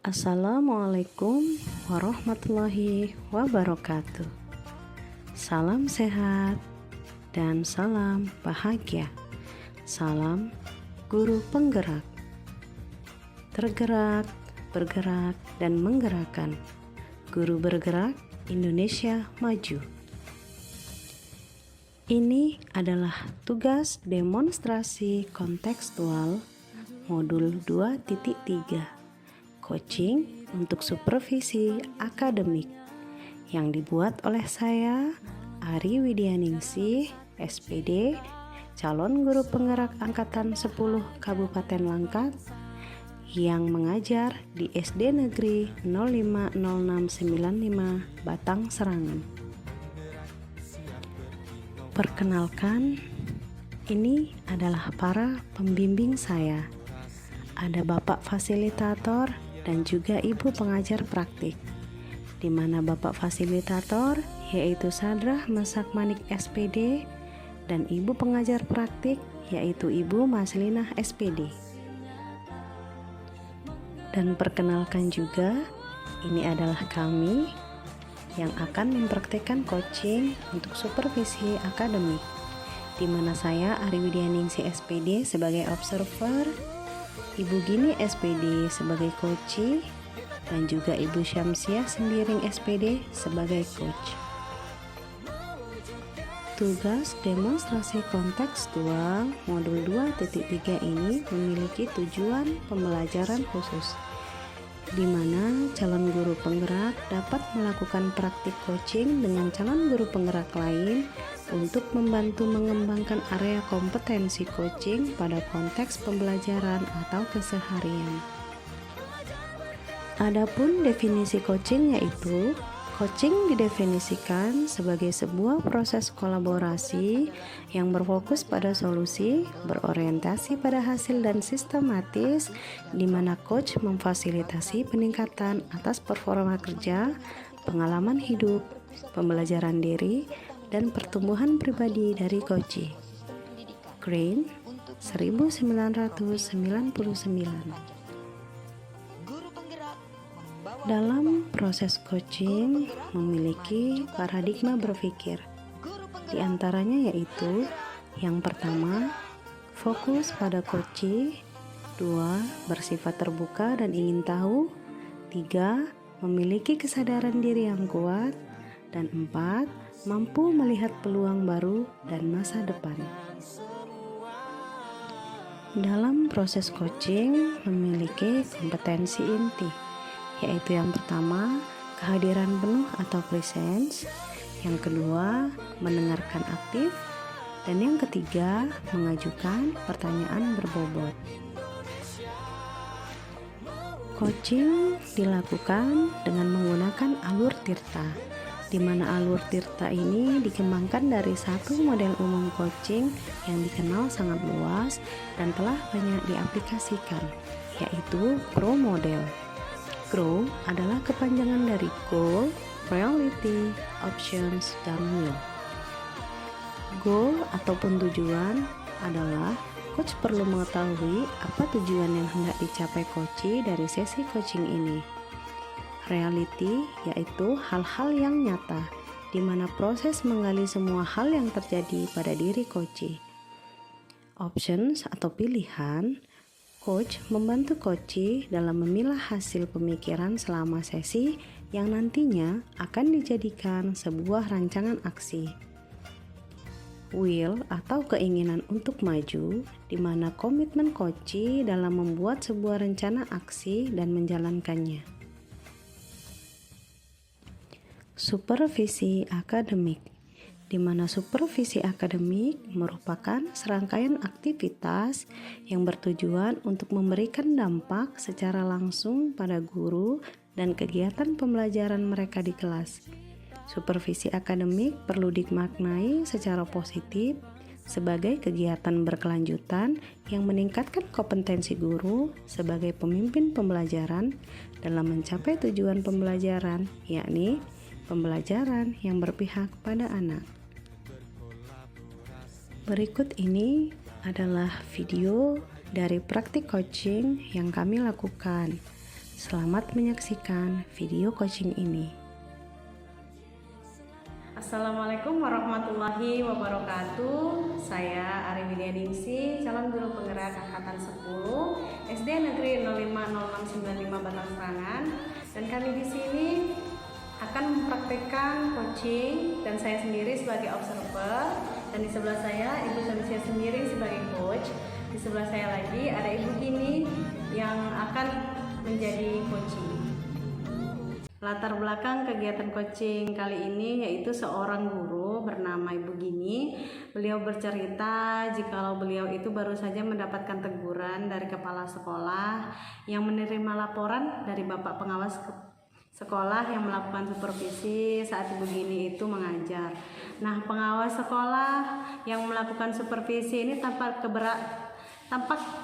Assalamualaikum warahmatullahi wabarakatuh. Salam sehat dan salam bahagia. Salam guru penggerak. Tergerak, bergerak, dan menggerakkan. Guru bergerak, Indonesia maju. Ini adalah tugas demonstrasi kontekstual modul 2.3. Coaching untuk supervisi akademik yang dibuat oleh saya, Ari Widyaningsih, SPD, calon guru penggerak angkatan 10 Kabupaten Langkat yang mengajar di SD Negeri 050695 Batang Serangan. Perkenalkan, ini adalah para pembimbing saya. Ada Bapak Fasilitator dan juga Ibu pengajar praktik, di mana Bapak Fasilitator yaitu Sadrah Masak Manik SPD dan Ibu pengajar praktik yaitu Ibu Maslinah SPD. Dan perkenalkan juga, ini adalah kami yang akan mempraktekkan coaching untuk supervisi akademik, di mana saya Ari Widyaningsih SPD sebagai observer, Ibu Gini SPD sebagai coach, dan juga Ibu Syamsiah Sembiring SPD sebagai coach. Tugas demonstrasi kontekstual modul 2.3 ini memiliki tujuan pembelajaran khusus, di mana calon guru penggerak dapat melakukan praktik coaching dengan calon guru penggerak lain untuk membantu mengembangkan area kompetensi coaching pada konteks pembelajaran atau keseharian. Adapun definisi coaching yaitu, coaching didefinisikan sebagai sebuah proses kolaborasi yang berfokus pada solusi, berorientasi pada hasil dan sistematis, di mana coach memfasilitasi peningkatan atas performa kerja, pengalaman hidup, pembelajaran diri, dan pertumbuhan pribadi dari coach. Crane 1999. Dalam proses coaching memiliki paradigma berpikir. Di antaranya yaitu, yang pertama, fokus pada coach, 2, bersifat terbuka dan ingin tahu, 3, memiliki kesadaran diri yang kuat, dan 4, mampu melihat peluang baru dan masa depan. Dalam proses coaching memiliki kompetensi inti, yaitu yang pertama, kehadiran penuh atau presence, yang kedua, mendengarkan aktif, dan yang ketiga, mengajukan pertanyaan berbobot. Coaching dilakukan dengan menggunakan alur tirta, di mana alur tirta ini dikembangkan dari satu model umum coaching yang dikenal sangat luas dan telah banyak diaplikasikan, yaitu GROW model. GROW adalah kepanjangan dari Goal, Reality, Options, dan Will. Goal ataupun tujuan adalah coach perlu mengetahui apa tujuan yang hendak dicapai coach dari sesi coaching ini. Reality yaitu hal-hal yang nyata, di mana proses menggali semua hal yang terjadi pada diri coach. Options atau pilihan, coach membantu coach dalam memilah hasil pemikiran selama sesi yang nantinya akan dijadikan sebuah rancangan aksi. Will atau keinginan untuk maju, di mana komitmen coach dalam membuat sebuah rencana aksi dan menjalankannya. Supervisi akademik, di mana supervisi akademik merupakan serangkaian aktivitas yang bertujuan untuk memberikan dampak secara langsung pada guru dan kegiatan pembelajaran mereka di kelas. Supervisi akademik perlu dimaknai secara positif sebagai kegiatan berkelanjutan yang meningkatkan kompetensi guru sebagai pemimpin pembelajaran dalam mencapai tujuan pembelajaran, yakni pembelajaran yang berpihak pada anak. Berikut ini adalah video dari praktik coaching yang kami lakukan. Selamat menyaksikan video coaching ini. Assalamualaikum warahmatullahi wabarakatuh. Saya Ari Widianingsih, calon guru penggerak angkatan 10 SD Negeri 050695 Batang Serangan, dan kami di sini akan mempraktekkan coaching, dan saya sendiri sebagai observer, dan di sebelah saya Ibu Samsia sendiri sebagai coach. Di sebelah saya lagi ada Ibu Gini yang akan menjadi coaching. Latar belakang kegiatan coaching kali ini yaitu seorang guru bernama Ibu Gini. Beliau bercerita jikalau beliau itu baru saja mendapatkan teguran dari kepala sekolah yang menerima laporan dari Bapak Pengawas sekolah yang melakukan supervisi saat Ibu Gini itu mengajar. Nah, pengawas sekolah yang melakukan supervisi ini tampak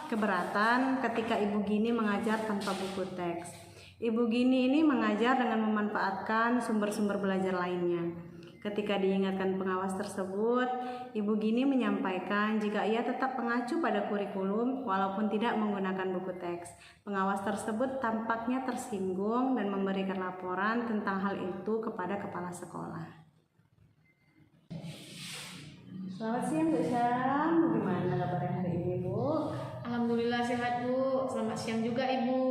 keberatan ketika Ibu Gini mengajar tanpa buku teks. Ibu Gini ini mengajar dengan memanfaatkan sumber-sumber belajar lainnya. Ketika diingatkan pengawas tersebut, Ibu Gini menyampaikan jika ia tetap mengacu pada kurikulum walaupun tidak menggunakan buku teks. Pengawas tersebut tampaknya tersinggung dan memberikan laporan tentang hal itu kepada kepala sekolah. Selamat siang Bu Syam, bagaimana kabarnya hari ini Bu? Alhamdulillah sehat Bu, selamat siang juga Ibu.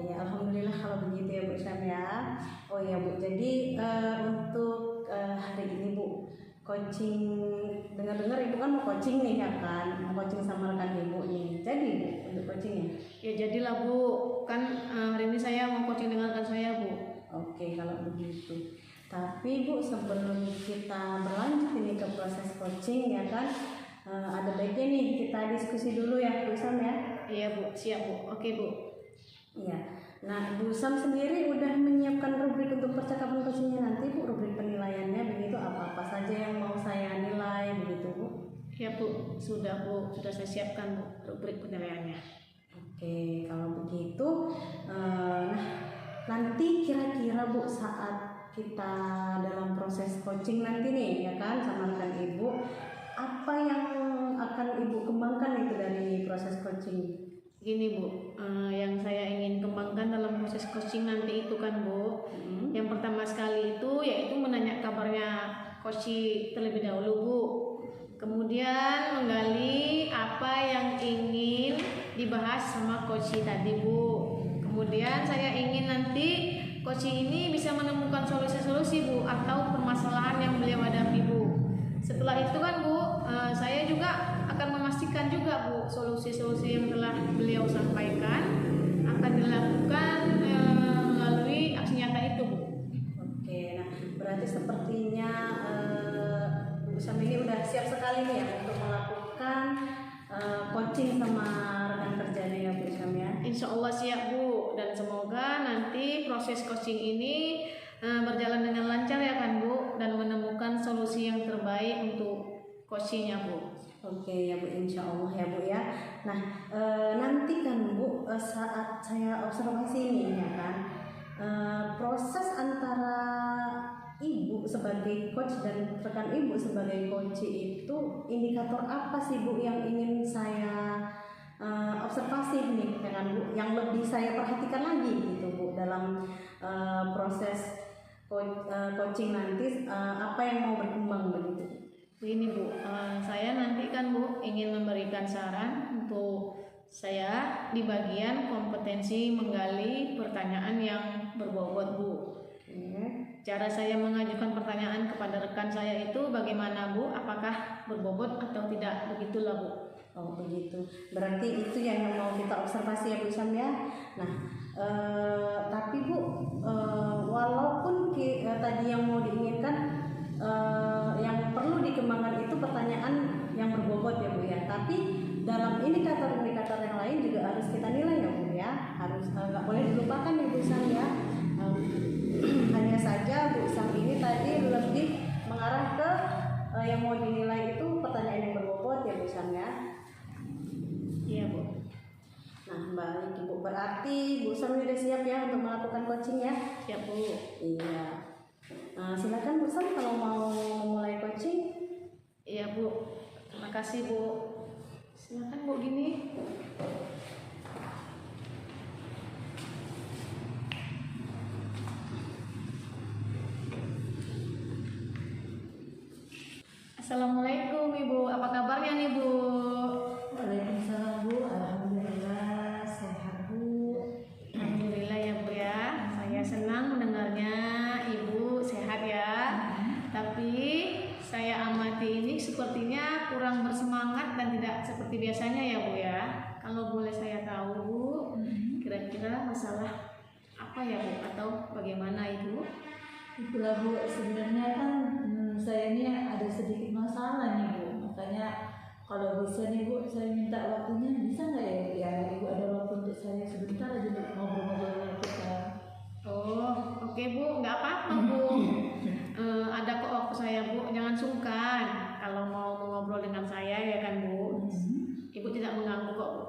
Ya, alhamdulillah kalau begitu ya Bu Syam ya. Oh ya Bu, jadi untuk hari ini Bu, coaching, dengar-dengar Ibu kan mau coaching nih ya kan, mau coaching sama rekan Ibu nih. Jadi Bu, untuk coachingnya? Ya jadilah Bu, kan hari ini saya mau coaching dengan rekan saya Bu. Oke, kalau begitu. Tapi Bu, sebelum kita berlanjut ini ke proses coaching ya kan, ada baiknya nih kita diskusi dulu ya Bu Sam ya. Iya Bu, siap Bu. Oke Bu. Iya. Nah, Bu Sam sendiri udah menyiapkan rubrik untuk percakapan coachingnya nanti Bu, rubrik penilaiannya begitu, apa-apa saja yang mau saya nilai begitu Bu? Ya Bu, sudah Bu, sudah saya siapkan Bu rubrik penilaiannya. Oke, kalau begitu, nah nanti kira-kira Bu saat kita dalam proses coaching nanti nih ya kan sama rekan Ibu, apa yang akan Ibu kembangkan itu dari proses coaching? Gini Bu, yang saya ingin kembangkan dalam proses coaching nanti itu kan Bu, yang pertama sekali itu yaitu menanya kabarnya coach terlebih dahulu Bu. Kemudian menggali apa yang ingin dibahas sama coach tadi Bu. Kemudian saya ingin nanti coach ini bisa menemukan solusi-solusi Bu atau permasalahan yang beliau hadapi Bu. Setelah itu kan Bu, saya juga akan memastikan juga Bu solusi-solusi yang telah beliau sampaikan akan dilakukan melalui aksi nyata itu Bu. Oke, nah berarti sepertinya Bu Sam ini udah siap sekali nih ya untuk melakukan coaching sama rekan kerjanya ya Bu Sam ya. Insya Allah siap Bu, dan semoga nanti proses coaching ini berjalan dengan lancar ya kan Bu, dan menemukan solusi yang terbaik untuk coachingnya Bu. Oke ya Bu, insya Allah ya Bu ya. Nah nanti kan Bu saat saya observasi ini ya kan, proses antara Ibu sebagai coach dan rekan Ibu sebagai coach itu indikator apa sih Bu yang ingin saya observasi nih ya kan Bu, yang lebih saya perhatikan lagi gitu Bu dalam proses coaching nanti, apa yang mau berkembang begitu? Begini Bu, saya nanti kan Bu ingin memberikan saran untuk saya di bagian kompetensi menggali pertanyaan yang berbobot Bu. Cara saya mengajukan pertanyaan kepada rekan saya itu bagaimana Bu? Apakah berbobot atau tidak? Begitulah Bu. Oh begitu, berarti itu yang mau kita observasi ya Bu Sam ya. Nah tapi Bu, walaupun tadi yang mau diinginkan, yang perlu dikembangkan itu pertanyaan yang berbobot ya Bu ya, tapi dalam indikator-indikator yang lain juga harus kita nilai ya Bu ya, harus nggak boleh dilupakan ya Bu Sam ya. Hanya saja Bu Sam ini tadi lebih mengarah ke yang mau dinilai itu pertanyaan yang berbobot ya Bu Sam ya. Iya Bu. Nah baik Ibu, berarti Bu Sam sudah siap ya untuk melakukan coaching ya? Siap Bu. Iya. Silakan Bu Sam kalau mau memulai coaching. Iya Bu. Terima kasih Bu. Silakan Bu Gini. Assalamualaikum Ibu, apa kabarnya nih Bu? Waalaikumsalam Bu, alhamdulillah sehat Bu. Alhamdulillah ya Bu ya, saya senang mendengarnya Ibu sehat ya. Tapi saya amati ini sepertinya kurang bersemangat dan tidak seperti biasanya ya Bu ya. Kalau boleh saya tahu Bu, kira-kira masalah apa ya Bu atau bagaimana Ibu? Itulah Bu, sebenarnya kan saya ini ada sedikit masalah nih Bu. Makanya kalau bisa nih Bu, saya minta waktunya, bisa nggak ya Ibu ada waktu untuk saya sebentar aja untuk ngobrol-ngobrol dengan kita. Oh, oke Bu, nggak apa-apa Bu. Ada kok waktu saya Bu, jangan sungkan kalau mau ngobrol dengan saya ya kan Bu. Ibu tidak mengganggu kok Bu.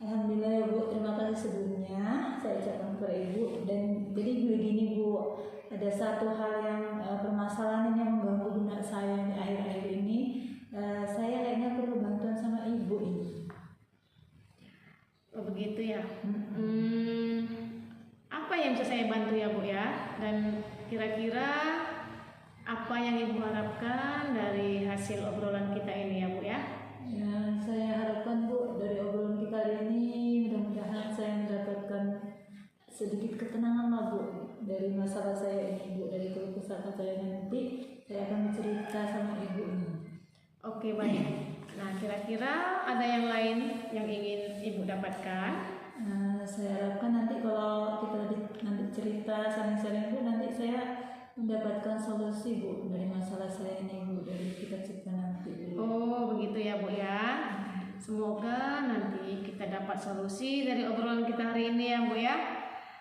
Alhamdulillah ya Bu, terima kasih sebelumnya saya ucapkan kepada Ibu. Dan jadi begini Bu, ada satu hal yang permasalahan yang mengganggu benak saya di akhir-akhir ini. Saya kayaknya perlu bantuan sama Ibu ini. Oh begitu ya. Apa yang bisa saya bantu ya Bu ya? Dan kira-kira apa yang Ibu harapkan dari hasil obrolan kita ini ya Bu ya? Ya, saya harapkan Bu dari obrolan kita kali ini mudah-mudahan saya mendapatkan sedikit ketenangan lah Bu dari masalah saya ini Bu, dari keluh kesah saya nanti saya akan bercerita sama Ibu ini. Oke baik. Nah kira-kira ada yang lain yang ingin Ibu dapatkan? Saya harapkan nanti kalau kita nanti cerita saling-saling Bu, nanti saya mendapatkan solusi Bu dari masalah saya ini Bu, dari kita cerita nanti Bu. Oh begitu ya Bu ya. Semoga nanti kita dapat solusi dari obrolan kita hari ini ya Bu ya.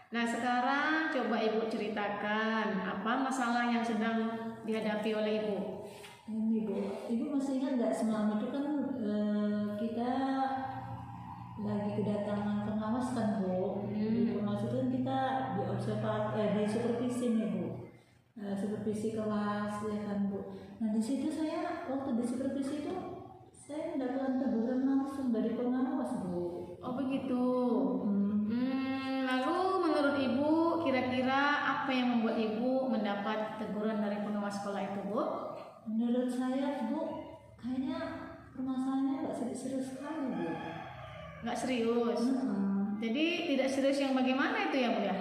Nah sekarang coba Ibu ceritakan apa masalah yang sedang dihadapi oleh Ibu. Ini Bu, Ibu masih ingat nggak semalam itu kan kita lagi kedatangan pengawas kan Bu. Di pengawas itu kan kita di di supervisi nih Bu. Supervisi kelas ya kan Bu. Nah di situ saya waktu di supervisi itu saya mendapatkan teguran langsung dari pengawas Bu. Oh begitu. Lalu menurut Ibu kira-kira apa yang membuat Ibu mendapat teguran dari pengawas sekolah itu Bu? Menurut saya Bu, kayaknya permasalahannya nggak serius sekali Bu. Nggak serius. Jadi tidak serius yang bagaimana itu ya Bu ya?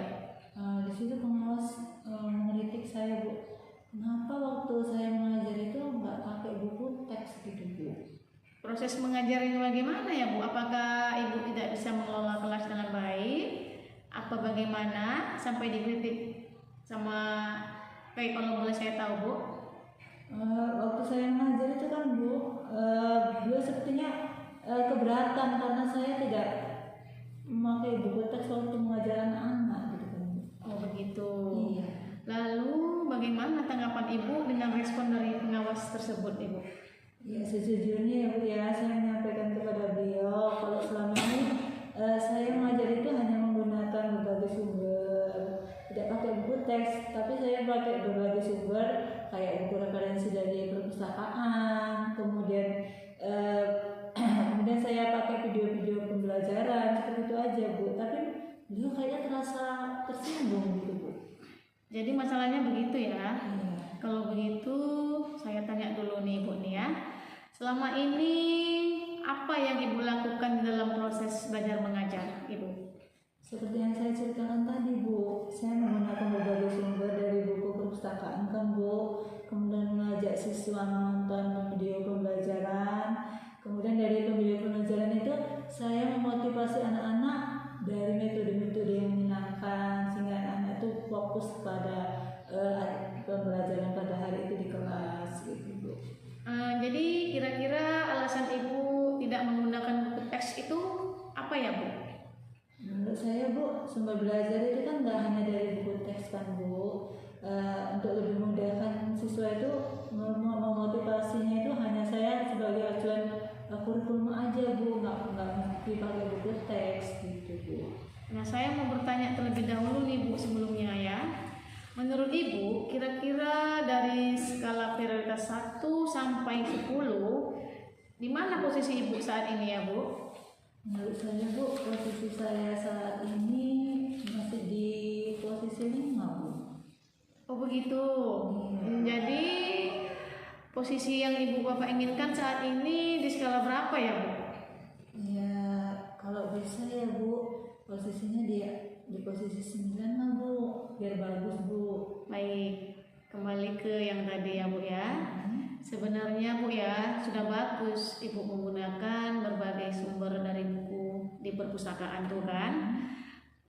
Di situ pengawas mengkritik saya Bu, kenapa waktu saya mengajar itu nggak pakai buku teks gitu Bu. Proses mengajarnya bagaimana ya Bu? Apakah Ibu tidak bisa mengelola kelas dengan baik? Apa bagaimana sampai dikritik sama kayak kalau boleh saya tahu Bu? Waktu saya mengajar itu kan Bu, beliau sepertinya keberatan karena saya tidak memakai buku teks waktu mengajar anak-anak gitu kan Bu. Oh begitu. Iya. Lalu bagaimana tanggapan Ibu dengan respon dari pengawas tersebut Ibu? Ya sejujurnya ya Bu ya, saya menyampaikan kepada beliau kalau selama ini saya mengajar itu hanya menggunakan berbagai sumber, tidak pakai buku teks, tapi saya pakai berbagai sumber kayak buku referensi dari perpustakaan, kemudian kemudian saya pakai video-video pembelajaran seperti itu aja Bu. Tapi beliau kayaknya terasa tersinggung gitu Bu. Jadi masalahnya begitu ya. Iya. Kalau begitu saya tanya dulu nih Ibu nih ya. Selama ini apa yang Ibu lakukan dalam proses belajar mengajar Ibu? Seperti yang saya ceritakan tadi Bu, saya menggunakan berbagai sumber dari buku perpustakaan kan Bu, kemudian mengajak siswa menonton video pembelajaran, kemudian dari video pembelajaran itu saya memotivasi anak-anak dari metode-metode yang menyenangkan sehingga anak-anak itu fokus pada pembelajaran pada hari itu di kelas gitu Bu. Jadi kira-kira alasan Ibu tidak menggunakan buku teks itu apa ya Bu? Menurut saya Bu, sumber belajar itu kan nggak hanya dari buku teks kan Bu. Untuk lebih memudahkan siswa itu memotivasinya itu hanya saya sebagai acuan kurikulum aja Bu, nggak mesti pakai buku teks gitu Bu. Nah saya mau bertanya terlebih dahulu nih Bu sebelumnya ya. Menurut Ibu, kira-kira dari skala prioritas 1 sampai 10, di mana posisi Ibu saat ini ya Bu? Menurut saya Bu, posisi saya saat ini masih di posisi 5 Bu. Oh begitu. Jadi posisi yang ibu bapak inginkan saat ini di skala berapa ya Bu? Ya kalau bisa ya Bu, posisinya dia di posisi 9 lah Bu, biar bagus Bu. Baik, kembali ke yang tadi ya Bu ya. Sebenarnya Bu ya, sudah bagus Ibu menggunakan berbagai sumber dari buku di perpustakaan tuh kan.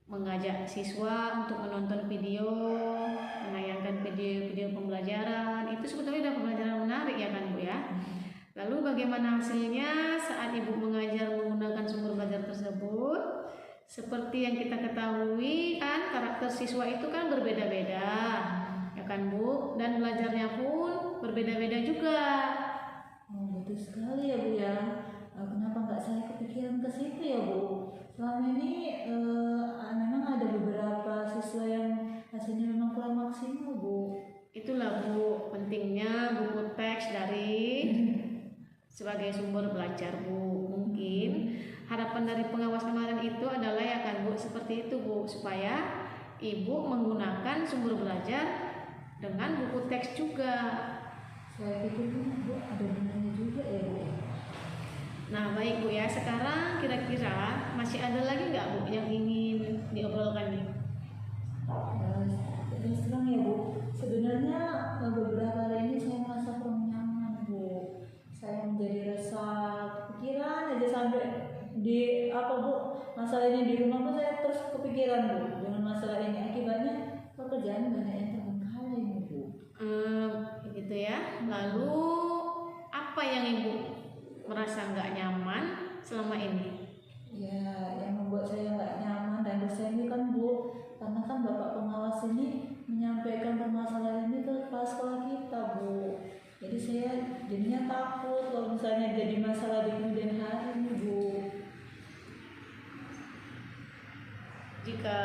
Mengajak siswa untuk menonton video, menayangkan video-video pembelajaran. Itu sebetulnya sudah pembelajaran menarik ya kan Bu ya. Lalu bagaimana hasilnya saat Ibu mengajar menggunakan sumber belajar tersebut? Seperti yang kita ketahui kan, karakter siswa itu kan berbeda-beda. Ya kan Bu, dan belajarnya pun berbeda-beda juga. Oh betul sekali ya Bu ya. Kenapa nggak saya kepikiran ke situ ya Bu? Selama ini memang ada beberapa siswa yang hasilnya memang kurang maksimal Bu. Itulah Bu, pentingnya buku teks dari sebagai sumber belajar Bu. Mungkin harapan dari pengawas kemarin itu adalah ya kan Bu, seperti itu Bu, supaya Ibu menggunakan sumber belajar dengan buku teks juga. Saya pikir Bu ada benarnya juga ya Bu. Nah baik Bu ya, sekarang kira-kira masih ada lagi nggak Bu yang ingin diobrolkan nih? Terus terang ya Bu, sebenarnya beberapa hari ini saya merasa kurang nyaman Bu. Saya menjadi resah, kepikiran aja sampai di apa Bu, masalah ini di rumah pun saya terus kepikiran Bu dengan masalah ini. Akibatnya pekerjaan banyak yang terbengkalai Bu. Begitu ya. Lalu apa yang Ibu merasa nggak nyaman selama ini? Ya, yang membuat saya nggak nyaman dan resah ini kan Bu, karena kan Bapak pengawas ini menyampaikan permasalahan ini ke kepala sekolah kita Bu. Jadi saya jadinya takut kalau misalnya jadi masalah di kemudian hari ini Bu. Jika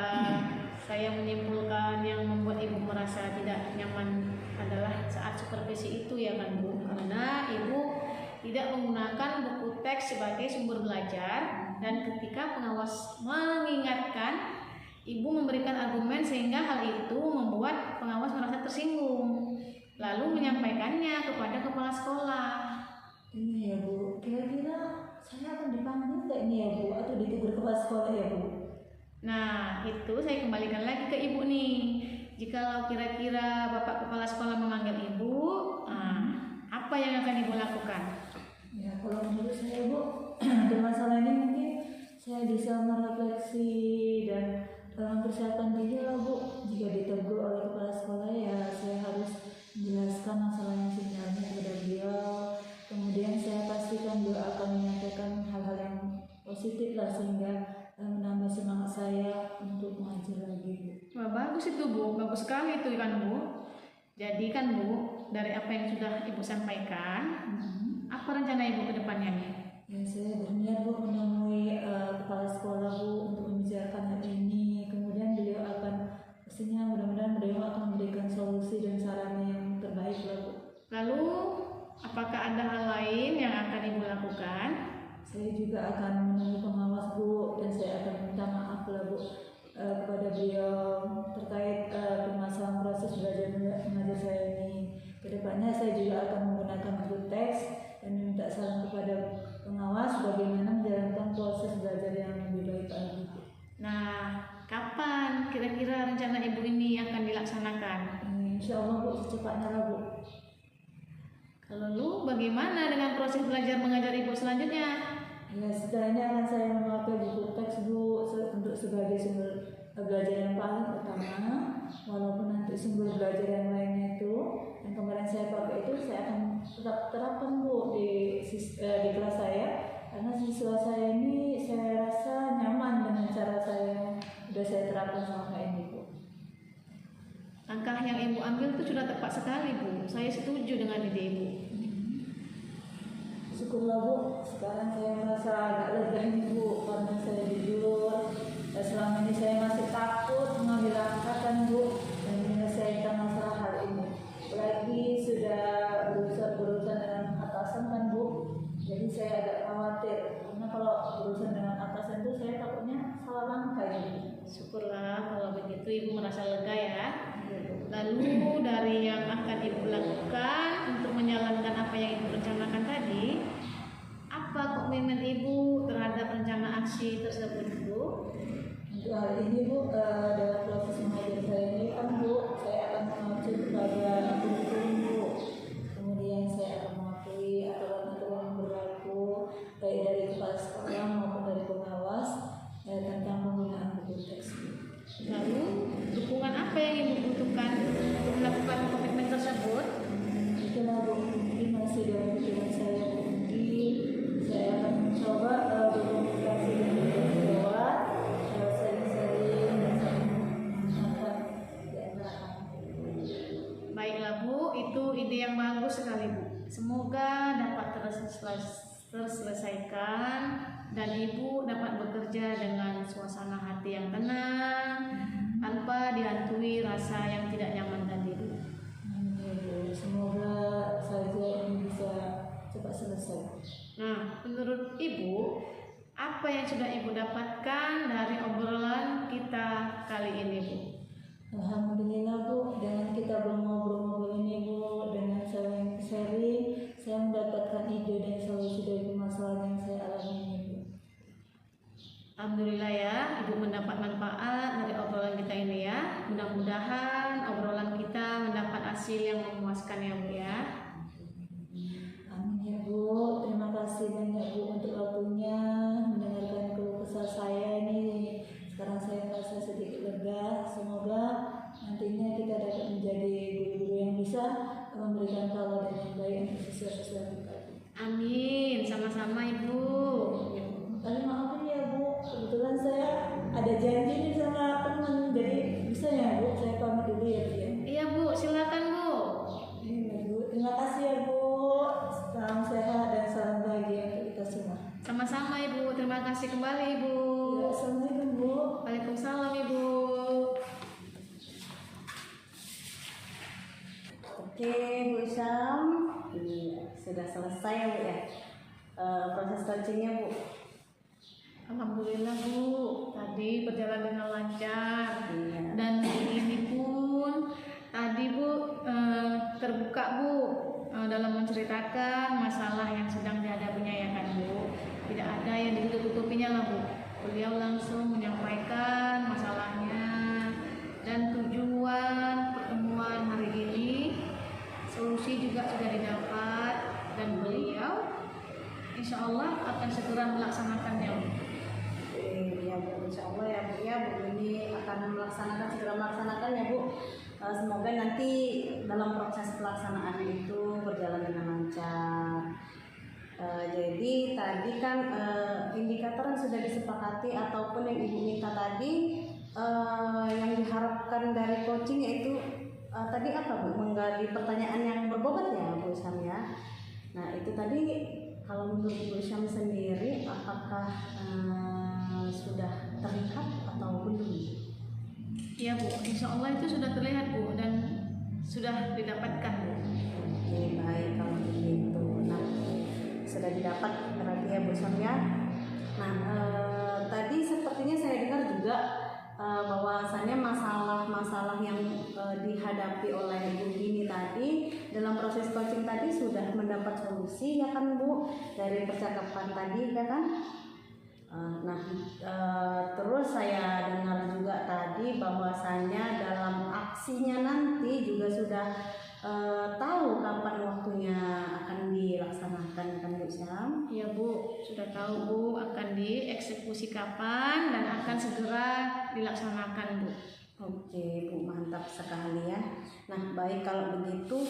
saya menyimpulkan yang membuat Ibu merasa tidak nyaman adalah saat supervisi itu ya kan Bu, karena Ibu tidak menggunakan buku teks sebagai sumber belajar, dan ketika pengawas mengingatkan, Ibu memberikan argumen sehingga hal itu membuat pengawas merasa tersinggung, lalu menyampaikannya kepada kepala sekolah. Ini ya Bu, kira-kira saya akan dipanggil nggak ini ya Bu, atau ditegur kepala sekolah ya Bu? Nah, itu saya kembalikan lagi ke Ibu nih. Jikalau kira-kira Bapak Kepala Sekolah memanggil Ibu, apa yang akan Ibu lakukan? Ya, kalau menurut saya Bu, untuk masalah ini mungkin saya bisa merefleksi dan mempersiapkan diri lah Bu. Jika ditegur oleh kepala sekolah ya saya harus menjelaskan masalah yang sebenarnya kepada beliau. Kemudian saya pastikan beliau akan menyampaikan hal-hal yang positif lah sehingga menambah semangat saya untuk mengajar lagi Bu. Wah, bagus itu Bu, bagus sekali itu kan Bu. Jadi kan Bu, dari apa yang sudah Ibu sampaikan, apa rencana Ibu ke depannya nih? Ya saya berniat Bu menemui kepala sekolah Bu untuk membicarakan hal ini. Kemudian beliau akan pastinya mudah-mudahan beliau akan memberikan solusi dan saran yang terbaik lah Bu. Lalu, apakah ada hal lain yang akan Ibu lakukan? Saya juga akan menemui pengawas Bu dan saya akan minta maaf lah Bu kepada beliau terkait permasalahan proses belajar mengajar saya ini. Kedepannya saya juga akan menggunakan buku teks dan meminta saran kepada pengawas bagaimana menjalankan proses belajar yang lebih baik lagi. Nah, kapan kira-kira rencana Ibu ini akan dilaksanakan? Insya Allah Bu, secepatnya lah Bu. Lalu bagaimana dengan proses belajar mengajar Ibu selanjutnya? Ya setidaknya akan saya memakai buku teks Bu untuk sebagai sumber belajar yang paling utama. Walaupun nanti sumber belajar yang lainnya itu yang kemarin saya pakai itu saya akan tetap terapkan Bu di kelas saya, karena siswa saya ini saya rasa nyaman dengan cara saya yang sudah saya terapkan selama ini Bu. Langkah yang Ibu ambil itu sudah tepat sekali Bu. Saya setuju dengan ide Ibu. Syukurlah Bu, sekarang saya merasa agak lega ini Bu, karena saya jujur. Selama ini saya masih takut mengambil langkah kan Bu dan menyelesaikan masalah hal ini. Apalagi sudah berurusan dengan atasan kan Bu, jadi saya agak khawatir karena kalau berurusan dengan atasan itu saya takutnya salah langkah ini. Syukurlah kalau begitu Ibu merasa lega ya. Lalu dari yang akan Ibu lakukan untuk menjalankan apa yang Ibu rencanakan tadi, apa komitmen Ibu terhadap rencana aksi tersebut, Bu? Untuk hal ini Bu, dalam proses mengajar saya ini kan Bu, saya akan mengacu kepada kurikulum Bu. Kemudian saya akan mematuhi aturan-aturan yang berlaku baik dari kepala sekolah maupun dari pengawas tentang penggunaan buku teks Bu. Lalu dukungan apa yang Ibu butuhkan untuk melakukan komitmen tersebut? Itulah Bu, mungkin masih dalam pikiran saya mungkin saya akan mencoba berkomunikasi dengan orang tua, sering-sering dan saling mengingatkan di antara kami. Baiklah Bu, itu ide yang bagus sekali Bu. Semoga dapat terselesaikan dan Ibu dapat bekerja dengan suasana hati yang tenang tanpa dihantui rasa yang tidak nyaman tadi Bu. Semoga saja ini bisa cepat selesai. Nah, menurut Ibu, apa yang sudah Ibu dapatkan dari obrolan kita kali ini Bu? Alhamdulillah Bu, dengan kita ngobrol-ngobrol ini Bu, dengan sharing, saya mendapatkan ide dan solusi dari permasalahan yang saya alami ini Bu. Alhamdulillah ya, Ibu mendapat manfaat dari obrolan kita ini ya. Mudah-mudahan obrolan kita mendapat hasil yang memuaskan ya Bu ya. Amin ya Bu, terima kasih banyak Bu untuk waktunya mendengarkan keluh kesah saya ini. Sekarang saya merasa sedikit lega. Semoga nantinya kita dapat menjadi guru-guru yang bisa memberikan tawaran yang baik untuk siswa-siswa kita. Amin, sama-sama Ibu. Tapi maafin ya Bu, kebetulan saya ada janji nih sama teman, jadi bisa ya Bu, saya pamit dulu ya Bu ya. Iya Bu, silakan Bu. Iya Bu, terima kasih ya Bu. Salam sehat dan salam bahagia untuk kita semua. Sama-sama Ibu, terima kasih kembali Ibu. Ya, assalamualaikum Bu. Waalaikumsalam Ibu. Oke Bu Isyam, iya, sudah selesai ya Bu ya proses coachingnya Bu. Alhamdulillah Bu, tadi berjalan dengan lancar. Iya. Dan ini pun tadi Bu terbuka Bu dalam menceritakan masalah yang sedang dihadapinya ya kan Bu. Tidak ada yang ditutup-tutupinya lah Bu. Beliau langsung menyampaikan masalahnya dan tujuan pertemuan hari ini. Solusi juga sudah didapat dan beliau insya Allah akan segera melaksanakannya Bu. Ya Bu, insya Allah ya Bu ya, Bu ini akan segera melaksanakan ya Bu. Semoga nanti dalam proses pelaksanaan itu berjalan dengan lancar. Jadi tadi kan indikator yang sudah disepakati ataupun yang Ibu minta tadi yang diharapkan dari coaching yaitu tadi apa Bu? Menggali pertanyaan yang berbobot ya Bu Isyam ya. Nah itu tadi kalau menurut Bu Isyam sendiri apakah sudah terlihat atau belum? Iya Bu, insya Allah itu sudah terlihat Bu dan sudah didapatkan Bu. Oke baik kalau begitu. Nah sudah didapat berarti ya Bu Isyam ya. Nah tadi sepertinya saya dengar juga bahwasannya masalah-masalah yang dihadapi oleh Ibu Gini tadi dalam proses coaching tadi sudah mendapat solusi ya kan Bu dari percakapan tadi ya kan. Terus saya dengar juga tadi bahwasannya dalam aksinya nanti juga sudah tahu kapan waktunya akan dilaksanakan kan Bu Isyam? Iya Bu, sudah tahu Bu akan dieksekusi kapan dan akan segera dilaksanakan Bu. Oke Bu, mantap sekali ya. Nah baik kalau begitu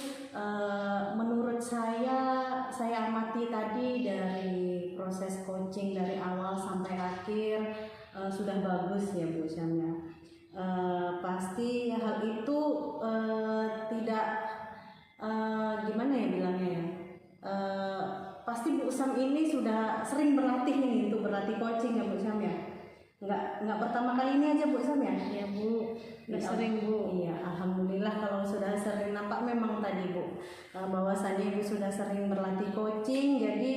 menurut saya amati tadi dari proses coaching dari awal sampai akhir sudah bagus ya Bu Isyam ya. Pasti hal itu tidak gimana ya bilangnya ya, pasti Bu Isyam ini sudah sering berlatih nih untuk berlatih coaching ya Bu Isyam ya. Nggak pertama kali ini aja Bu Isyam ya? Iya Bu, sudah sering Bu. Iya, alhamdulillah kalau sudah sering, nampak memang tadi Bu bahwasannya Ibu sudah sering berlatih coaching, jadi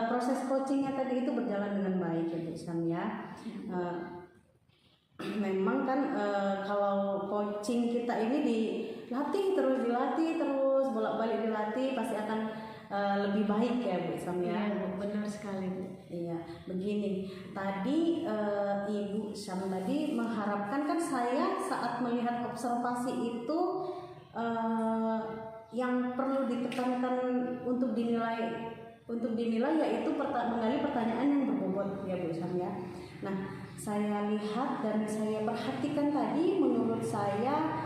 proses coachingnya tadi itu berjalan dengan baik ya Bu Isyam ya. Memang kan kalau coaching kita ini dilatih terus bolak-balik dilatih pasti akan lebih baik ya Bu Sam ya. Iya, Bu, benar sekali, Bu. Iya, begini. Tadi Ibu Sam tadi mengharapkan kan saya saat melihat observasi itu yang perlu ditekankan untuk dinilai yaitu menggali pertanyaan yang berbobot ya Bu Sam ya. Nah, saya lihat dan saya perhatikan tadi menurut saya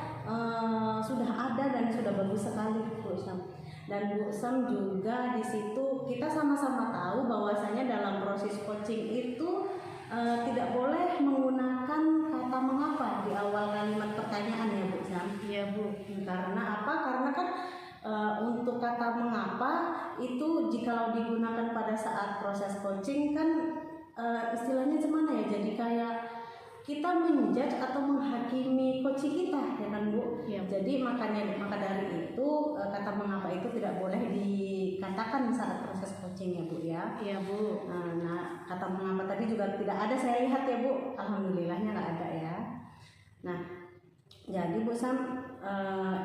sudah ada dan sudah bagus sekali Bu Sam. Dan Bu Sam juga di situ kita sama-sama tahu bahwasanya dalam proses coaching itu tidak boleh menggunakan kata mengapa di awal kalimat pertanyaan ya Bu Sam. Iya, Bu. Karena apa? Karena kan untuk kata mengapa itu jikalau digunakan pada saat proses coaching kan istilahnya gimana ya? Jadi kayak kita menjudge atau menghakimi coach kita ya kan Bu. Iya. Jadi maka dari itu kata mengapa itu tidak boleh dikatakan saat proses coaching ya Bu ya. Iya, Bu. Nah kata mengapa tadi juga tidak ada saya lihat ya Bu. Alhamdulillahnya nggak ada ya. Nah jadi Bu Sam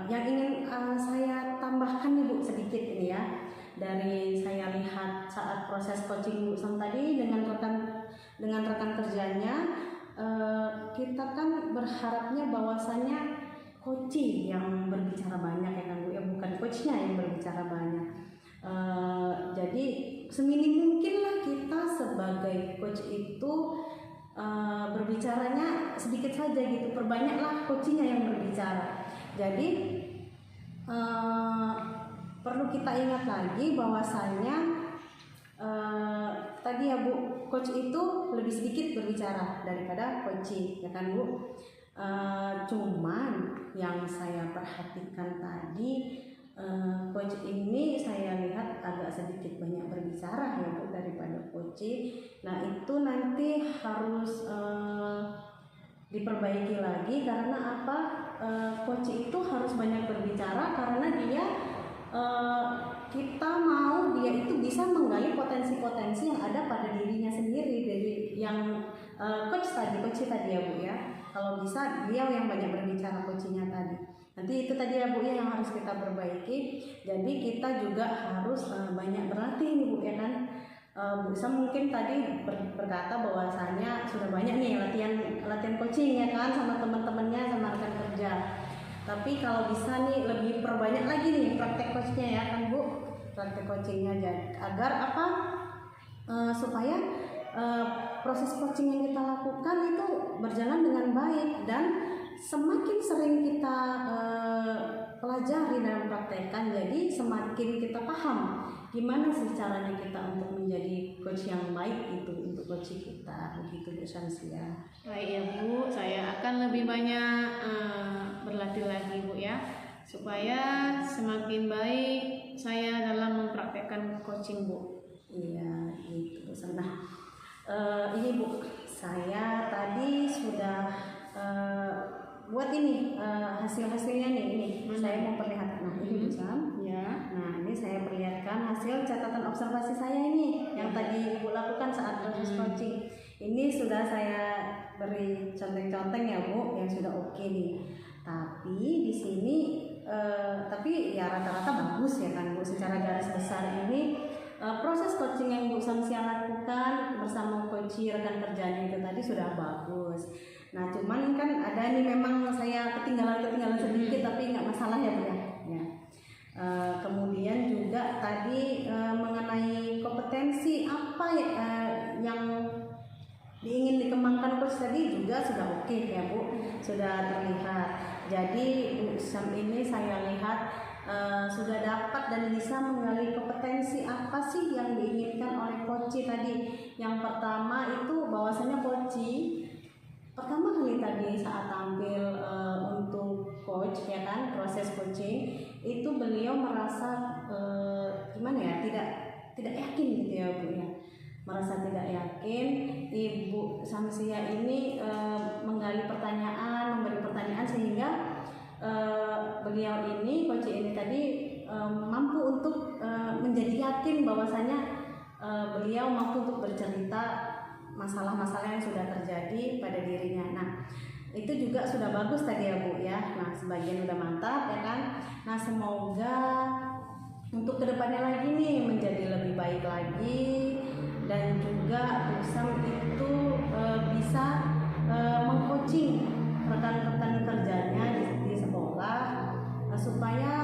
yang ingin saya tambahkan nih Bu sedikit ini ya dari saya lihat saat proses coaching Bu Sam tadi dengan rekan kerjanya. Kita kan berharapnya bahwasanya coach yang berbicara banyak ya kan Bu ya, bukan coachnya yang berbicara banyak. Jadi seminim mungkin lah kita sebagai coach itu berbicaranya sedikit saja gitu, perbanyaklah coachnya yang berbicara. Jadi perlu kita ingat lagi bahwasanya tadi ya Bu, coach itu lebih sedikit berbicara daripada coaching ya kan Bu. Cuman yang saya perhatikan tadi coach ini saya lihat agak sedikit banyak berbicara ya Bu daripada coaching. Nah itu nanti harus diperbaiki lagi karena apa? Coach itu harus banyak berbicara karena dia kita mau dia itu bisa menggali potensi-potensi yang ada pada dirinya sendiri dari yang coach tadi ya Bu ya. Kalau bisa dia yang banyak berbicara coachnya tadi. Nanti itu tadi ya Bu ya yang harus kita perbaiki. Jadi kita juga harus banyak berlatih nih Bu ya kan. Bu Sam mungkin tadi berkata bahwasanya sudah banyak nih latihan coaching ya kan sama teman-temannya sama rekan kerja. Tapi kalau bisa nih lebih perbanyak lagi nih praktek coachnya ya kan Bu, praktek coachingnya agar apa supaya proses coaching yang kita lakukan itu berjalan dengan baik dan semakin sering kita pelajari dalam praktekkan jadi semakin kita paham gimana sih caranya kita untuk menjadi coach yang baik itu untuk coaching kita begitu Bu Shamsia. Baik ya Bu, saya akan lebih banyak berlatih lagi Bu ya, supaya semakin baik saya dalam mempraktekkan coaching Bu. Iya gitu. Nah ini Bu, saya tadi sudah buat ini hasil-hasilnya nih ini. Saya mau perlihatkan. Nah ini Bu Sam. Ya. Nah ini saya perlihatkan hasil catatan observasi saya ini yang tadi Ibu lakukan saat proses coaching. Ini sudah saya beri conteng-conteng ya Bu, yang sudah oke nih. Tapi di sini tapi ya rata-rata bagus ya kan Bu. Secara garis besar ini proses coaching yang Bu Samsia lakukan bersama coach rekan kerjanya itu tadi sudah bagus. Nah cuman kan ada nih memang saya ketinggalan sedikit tapi nggak masalah ya Bu ya. Kemudian juga tadi mengenai kompetensi apa yang ingin dikembangkan coach tadi juga sudah oke ya Bu, sudah terlihat. Jadi Bu Sam ini saya lihat sudah dapat dan bisa menggali kompetensi apa sih yang diinginkan oleh coach tadi. Yang pertama itu bahwasanya coach pertama kali tadi saat tampil untuk coach ya kan proses coaching itu beliau merasa gimana ya tidak yakin gitu ya Bu ya, merasa tidak yakin. Ibu Samsia ini menggali pertanyaan, memberi pertanyaan sehingga beliau ini coach ini tadi mampu untuk menjadi yakin bahwasanya beliau mampu untuk bercerita masalah-masalah yang sudah terjadi pada dirinya. Nah itu juga sudah bagus tadi ya Bu ya. Nah sebagian udah mantap ya kan. Nah semoga untuk kedepannya lagi nih menjadi lebih baik lagi, dan juga Bu Sam itu bisa mengcoaching rekan-rekan kerjanya di sekolah, supaya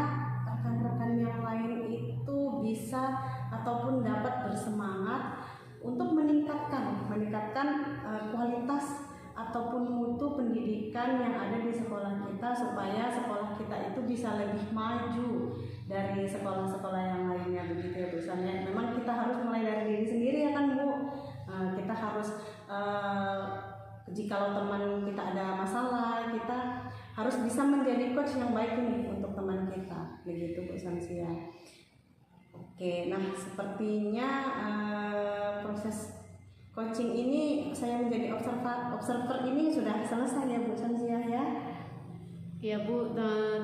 rekan-rekan yang lain itu bisa ataupun dapat bersemangat untuk meningkatkan kualitas ataupun mutu pendidikan yang ada di sekolah kita, supaya sekolah kita itu bisa lebih maju dari sekolah-sekolah yang lainnya, begitu ya Bu Sam. Memang kita harus mulai dari diri sendiri ya kan Bu. Kita harus jikalau teman kita ada masalah, kita harus bisa menjadi coach yang baik nih untuk teman kita, begitu Bu Samsia. Oke, nah sepertinya proses coaching ini saya menjadi observer ini sudah selesai ya Bu Samsia ya. Ya Bu,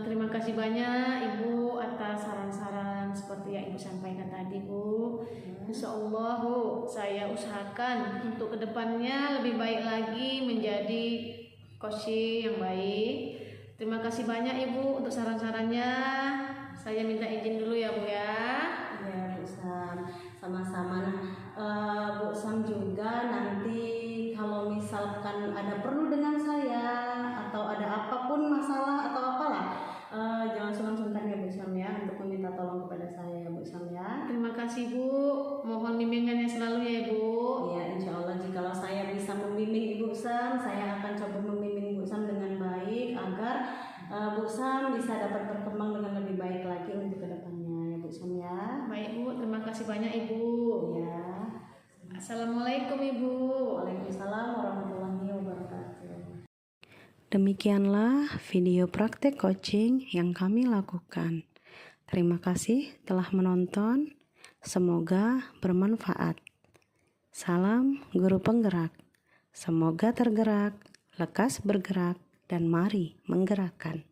terima kasih banyak Ibu atas saran-saran seperti yang Ibu sampaikan tadi Bu. Insya Allah Bu, saya usahakan untuk kedepannya lebih baik lagi menjadi coach yang baik. Terima kasih banyak Ibu untuk saran-sarannya. Saya minta izin dulu ya Bu ya. Ya Bu Sam, sama-sama. Bu Sam juga nanti kalau misalkan ada perlu dengan saya atau ada apapun masalah atau apalah, jangan sungkan-sungkan ya Bu Sam ya untuk meminta tolong kepada saya ya Bu Sam ya. Terima kasih Bu, mohon bimbingannya selalu ya Bu. Ya insya Allah jikalau saya bisa membimbing Ibu Sam, saya akan coba membimbing Bu Sam dengan baik agar Bu Sam bisa dapat berkembang dengan lebih baik lagi untuk kedepannya ya Bu Sam ya. Baik Bu, terima kasih banyak Ibu. Ya. Assalamualaikum Ibu. Waalaikumsalam warahmatullahi wabarakatuh. Demikianlah video praktek coaching yang kami lakukan. Terima kasih telah menonton. Semoga bermanfaat. Salam guru penggerak. Semoga tergerak, lekas bergerak, dan mari menggerakkan.